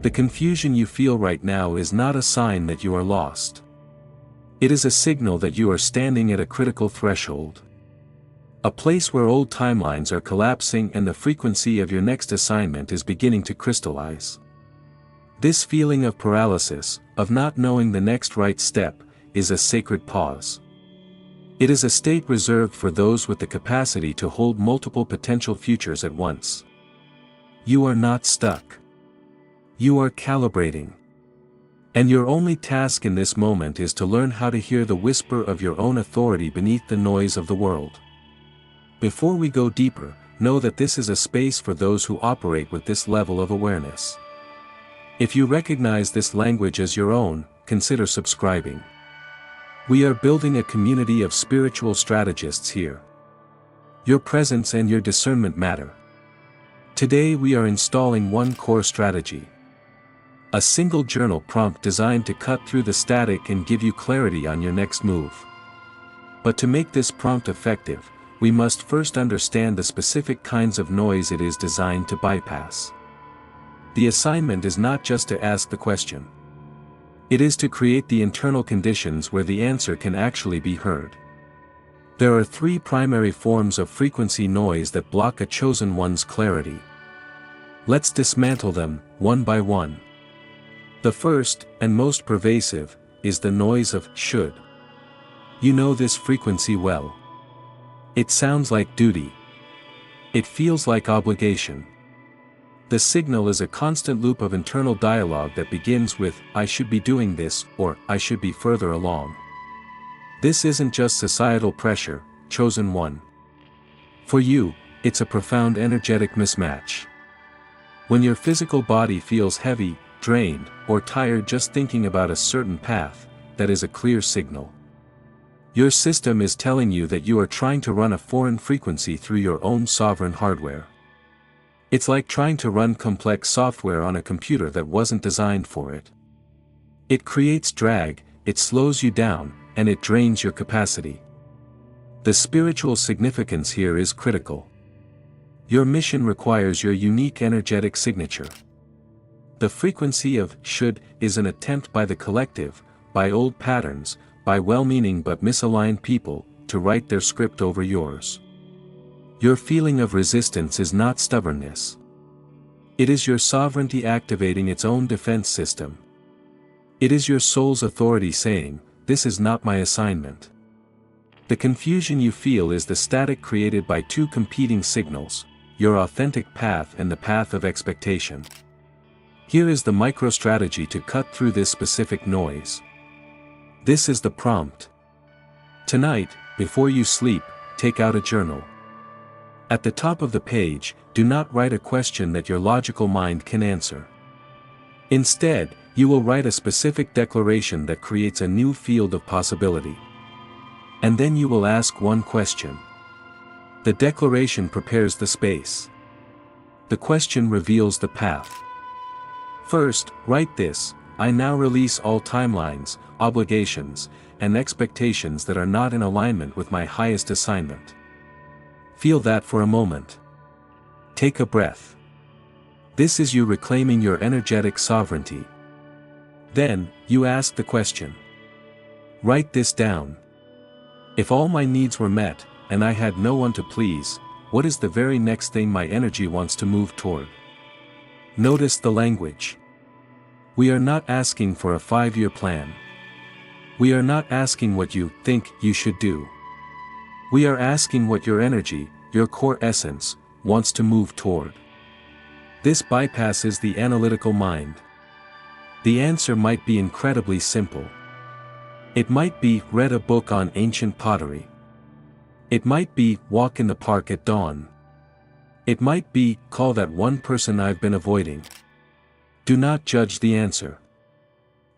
The confusion you feel right now is not a sign that you are lost. It is a signal that you are standing at a critical threshold. A place where old timelines are collapsing and the frequency of your next assignment is beginning to crystallize. This feeling of paralysis, of not knowing the next right step, is a sacred pause. It is a state reserved for those with the capacity to hold multiple potential futures at once. You are not stuck. You are calibrating. And your only task in this moment is to learn how to hear the whisper of your own authority beneath the noise of the world. Before we go deeper, know that this is a space for those who operate with this level of awareness. If you recognize this language as your own, consider subscribing. We are building a community of spiritual strategists here. Your presence and your discernment matter. Today we are installing one core strategy. A single journal prompt designed to cut through the static and give you clarity on your next move. But to make this prompt effective, we must first understand the specific kinds of noise it is designed to bypass. The assignment is not just to ask the question. It is to create the internal conditions where the answer can actually be heard. There are three primary forms of frequency noise that block a chosen one's clarity. Let's dismantle them, one by one. The first, and most pervasive, is the noise of should. You know this frequency well. It sounds like duty. It feels like obligation. The signal is a constant loop of internal dialogue that begins with, I should be doing this, or I should be further along. This isn't just societal pressure, chosen one. For you, it's a profound energetic mismatch. When your physical body feels heavy, drained, or tired just thinking about a certain path, that is a clear signal. Your system is telling you that you are trying to run a foreign frequency through your own sovereign hardware. It's like trying to run complex software on a computer that wasn't designed for it. It creates drag, it slows you down, and it drains your capacity. The spiritual significance here is critical. Your mission requires your unique energetic signature. The frequency of should is an attempt by the collective, by old patterns, by well-meaning but misaligned people, to write their script over yours. Your feeling of resistance is not stubbornness. It is your sovereignty activating its own defense system. It is your soul's authority saying, this is not my assignment. The confusion you feel is the static created by two competing signals, your authentic path and the path of expectation. Here is the micro-strategy to cut through this specific noise. This is the prompt. Tonight, before you sleep, take out a journal. At the top of the page, do not write a question that your logical mind can answer. Instead, you will write a specific declaration that creates a new field of possibility. And then you will ask one question. The declaration prepares the space. The question reveals the path. First, write this: I now release all timelines, obligations, and expectations that are not in alignment with my highest assignment. Feel that for a moment. Take a breath. This is you reclaiming your energetic sovereignty. Then, you ask the question. Write this down. If all my needs were met, and I had no one to please, what is the very next thing my energy wants to move toward? Notice the language. We are not asking for a 5-year plan. We are not asking what you think you should do. We are asking what your energy, your core essence, wants to move toward. This bypasses the analytical mind. The answer might be incredibly simple. It might be, read a book on ancient pottery. It might be, walk in the park at dawn. It might be, call that one person I've been avoiding. Do not judge the answer.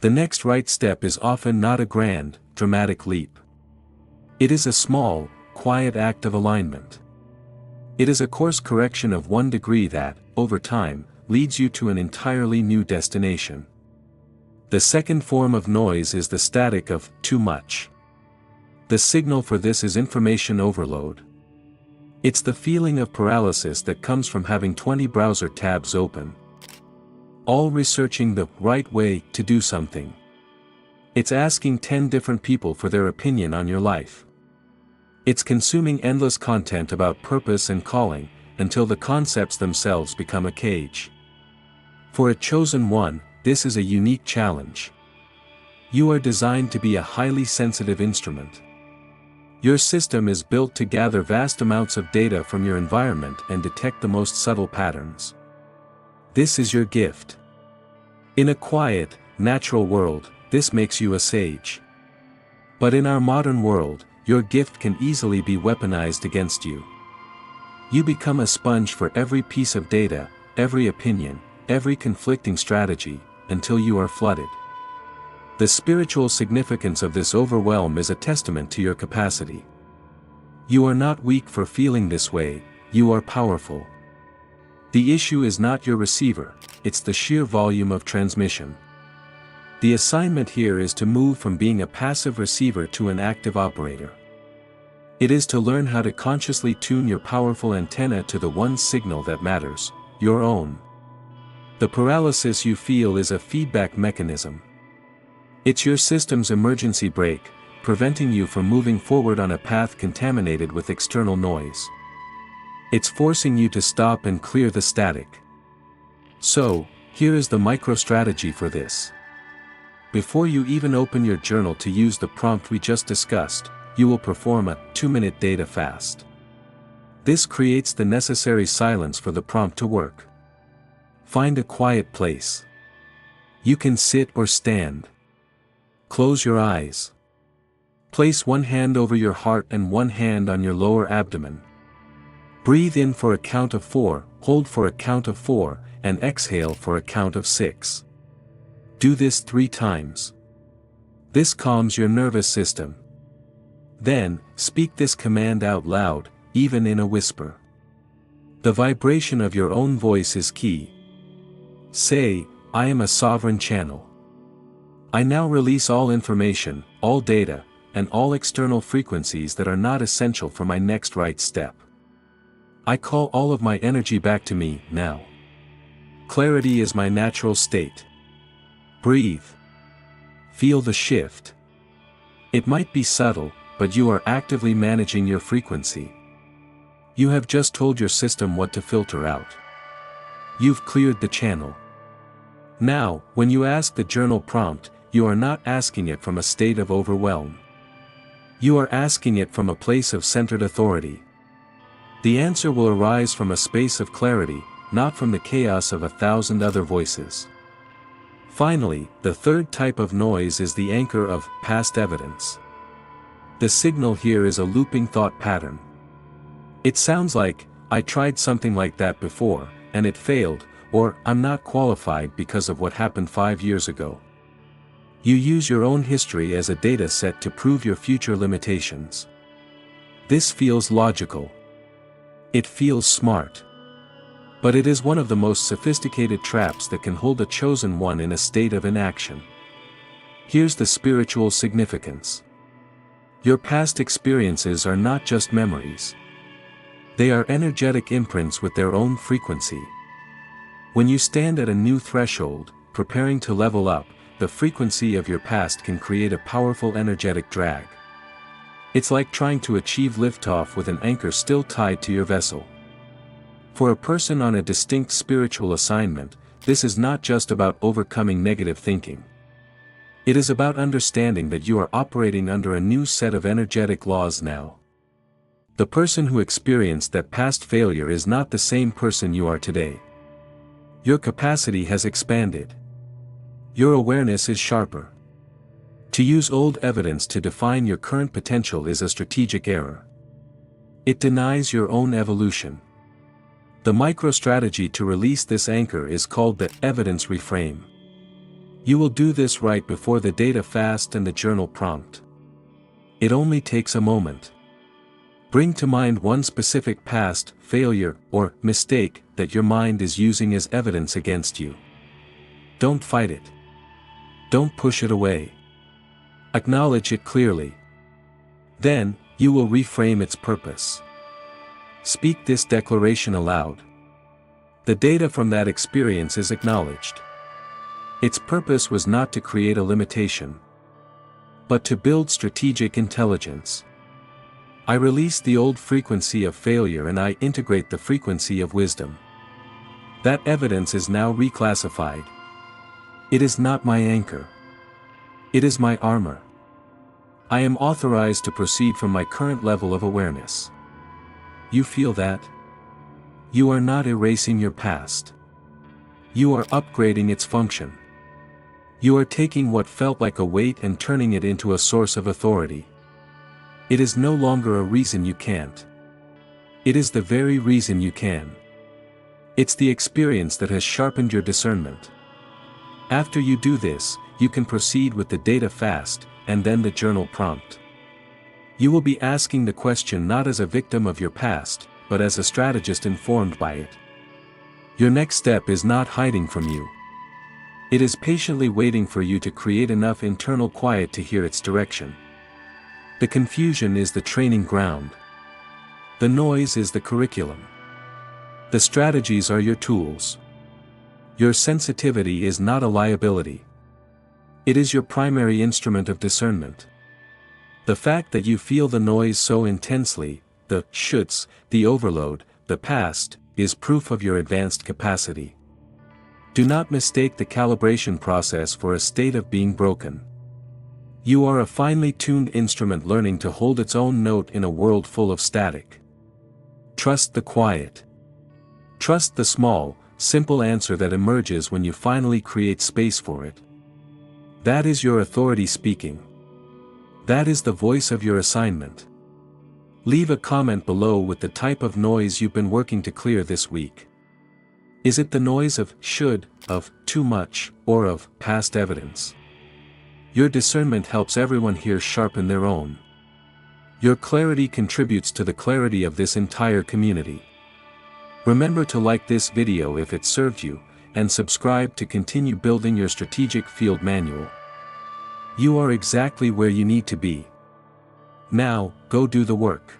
The next right step is often not a grand, dramatic leap. It is a small, quiet act of alignment. It is a course correction of 1 degree that, over time, leads you to an entirely new destination. The second form of noise is the static of too much. The signal for this is information overload. It's the feeling of paralysis that comes from having 20 browser tabs open. all researching the right way to do something. It's asking 10 different people for their opinion on your life. It's consuming endless content about purpose and calling, until the concepts themselves become a cage. For a chosen one, this is a unique challenge. You are designed to be a highly sensitive instrument. Your system is built to gather vast amounts of data from your environment and detect the most subtle patterns. This is your gift. In a quiet, natural world, this makes you a sage. But in our modern world, your gift can easily be weaponized against you. You become a sponge for every piece of data, every opinion, every conflicting strategy, until you are flooded. The spiritual significance of this overwhelm is a testament to your capacity. You are not weak for feeling this way, you are powerful. The issue is not your receiver, it's the sheer volume of transmission. The assignment here is to move from being a passive receiver to an active operator. It is to learn how to consciously tune your powerful antenna to the one signal that matters, your own. The paralysis you feel is a feedback mechanism. It's your system's emergency brake, preventing you from moving forward on a path contaminated with external noise. It's forcing you to stop and clear the static. So, here is the micro-strategy for this. Before you even open your journal to use the prompt we just discussed, you will perform a 2-minute data fast. This creates the necessary silence for the prompt to work. Find a quiet place. You can sit or stand. Close your eyes. Place one hand over your heart and one hand on your lower abdomen. Breathe in for a count of 4, hold for a count of 4, and exhale for a count of 6. Do this 3 times. This calms your nervous system. Then, speak this command out loud, even in a whisper. The vibration of your own voice is key. Say, I am a sovereign channel. I now release all information, all data, and all external frequencies that are not essential for my next right step. I call all of my energy back to me, now. Clarity is my natural state. Breathe. Feel the shift. It might be subtle, but you are actively managing your frequency. You have just told your system what to filter out. You've cleared the channel. Now, when you ask the journal prompt, you are not asking it from a state of overwhelm. You are asking it from a place of centered authority. The answer will arise from a space of clarity, not from the chaos of 1,000 other voices. Finally, the third type of noise is the anchor of past evidence. The signal here is a looping thought pattern. It sounds like, I tried something like that before, and it failed, or I'm not qualified because of what happened 5 years ago. You use your own history as a data set to prove your future limitations. This feels logical. It feels smart. But it is one of the most sophisticated traps that can hold a chosen one in a state of inaction. Here's the spiritual significance. Your past experiences are not just memories. They are energetic imprints with their own frequency. When you stand at a new threshold, preparing to level up, the frequency of your past can create a powerful energetic drag. It's like trying to achieve liftoff with an anchor still tied to your vessel. For a person on a distinct spiritual assignment, this is not just about overcoming negative thinking. It is about understanding that you are operating under a new set of energetic laws now. The person who experienced that past failure is not the same person you are today. Your capacity has expanded. Your awareness is sharper. To use old evidence to define your current potential is a strategic error. It denies your own evolution. The micro-strategy to release this anchor is called the evidence reframe. You will do this right before the data fast and the journal prompt. It only takes a moment. Bring to mind one specific past, failure, or mistake that your mind is using as evidence against you. Don't fight it. Don't push it away. Acknowledge it clearly. Then, you will reframe its purpose. Speak this declaration aloud. The data from that experience is acknowledged. Its purpose was not to create a limitation, but to build strategic intelligence. I release the old frequency of failure and I integrate the frequency of wisdom. That evidence is now reclassified. It is not my anchor. It is my armor. I am authorized to proceed from my current level of awareness. You feel that? You are not erasing your past. You are upgrading its function. You are taking what felt like a weight and turning it into a source of authority. It is no longer a reason you can't. It is the very reason you can. It's the experience that has sharpened your discernment. After you do this, you can proceed with the data fast, and then the journal prompt. You will be asking the question not as a victim of your past, but as a strategist informed by it. Your next step is not hiding from you. It is patiently waiting for you to create enough internal quiet to hear its direction. The confusion is the training ground. The noise is the curriculum. The strategies are your tools. Your sensitivity is not a liability. It is your primary instrument of discernment. The fact that you feel the noise so intensely, the shoulds, the overload, the past, is proof of your advanced capacity. Do not mistake the calibration process for a state of being broken. You are a finely tuned instrument learning to hold its own note in a world full of static. Trust the quiet. Trust the small, simple answer that emerges when you finally create space for it. That is your authority speaking. That is the voice of your assignment. Leave a comment below with the type of noise you've been working to clear this week. Is it the noise of should, of too much, or of past evidence? Your discernment helps everyone here sharpen their own. Your clarity contributes to the clarity of this entire community. Remember to like this video if it served you, and subscribe to continue building your strategic field manual. You are exactly where you need to be. Now, go do the work.